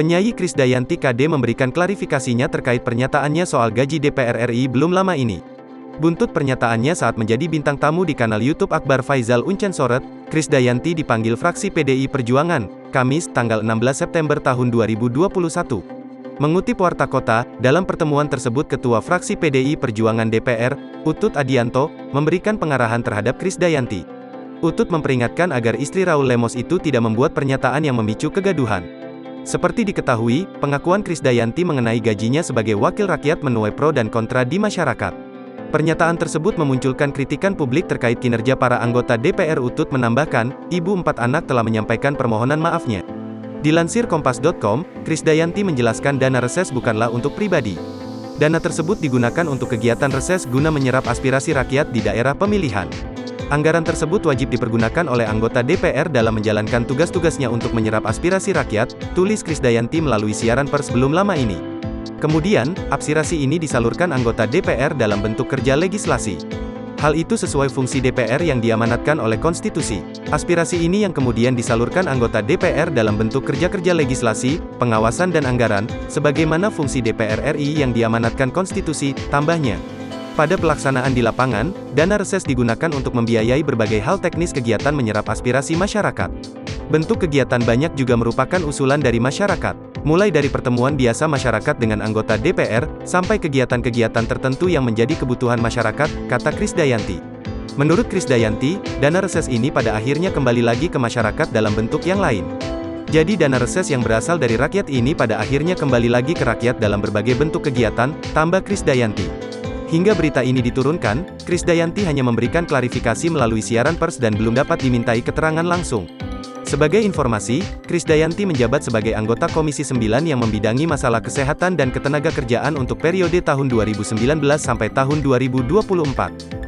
Penyanyi Krisdayanti KD memberikan klarifikasinya terkait pernyataannya soal gaji DPR RI belum lama ini. Buntut pernyataannya saat menjadi bintang tamu di kanal YouTube Akbar Faisal Uncen Soret, Krisdayanti dipanggil fraksi PDI Perjuangan, Kamis, tanggal 16 September tahun 2021. Mengutip Warta Kota, dalam pertemuan tersebut Ketua Fraksi PDI Perjuangan DPR, Utut Adianto, memberikan pengarahan terhadap Krisdayanti. Utut memperingatkan agar istri Raul Lemos itu tidak membuat pernyataan yang memicu kegaduhan. Seperti diketahui, pengakuan Krisdayanti mengenai gajinya sebagai wakil rakyat menuai pro dan kontra di masyarakat. Pernyataan tersebut memunculkan kritikan publik terkait kinerja para anggota DPR. Utut menambahkan, ibu 4 anak telah menyampaikan permohonan maafnya. Dilansir Kompas.com, Krisdayanti menjelaskan dana reses bukanlah untuk pribadi. Dana tersebut digunakan untuk kegiatan reses guna menyerap aspirasi rakyat di daerah pemilihan. Anggaran tersebut wajib dipergunakan oleh anggota DPR dalam menjalankan tugas-tugasnya untuk menyerap aspirasi rakyat, tulis Krisdayanti melalui siaran pers belum lama ini. Kemudian, aspirasi ini disalurkan anggota DPR dalam bentuk kerja legislasi. Hal itu sesuai fungsi DPR yang diamanatkan oleh konstitusi. Aspirasi ini yang kemudian disalurkan anggota DPR dalam bentuk kerja-kerja legislasi, pengawasan dan anggaran, sebagaimana fungsi DPR RI yang diamanatkan konstitusi, tambahnya. Pada pelaksanaan di lapangan, dana reses digunakan untuk membiayai berbagai hal teknis kegiatan menyerap aspirasi masyarakat. Bentuk kegiatan banyak juga merupakan usulan dari masyarakat, mulai dari pertemuan biasa masyarakat dengan anggota DPR, sampai kegiatan-kegiatan tertentu yang menjadi kebutuhan masyarakat, kata Krisdayanti. Menurut Krisdayanti, dana reses ini pada akhirnya kembali lagi ke masyarakat dalam bentuk yang lain. Jadi dana reses yang berasal dari rakyat ini pada akhirnya kembali lagi ke rakyat dalam berbagai bentuk kegiatan, tambah Krisdayanti. Hingga berita ini diturunkan, Krisdayanti hanya memberikan klarifikasi melalui siaran pers dan belum dapat dimintai keterangan langsung. Sebagai informasi, Krisdayanti menjabat sebagai anggota Komisi 9 yang membidangi masalah kesehatan dan ketenagakerjaan untuk periode tahun 2019 sampai tahun 2024.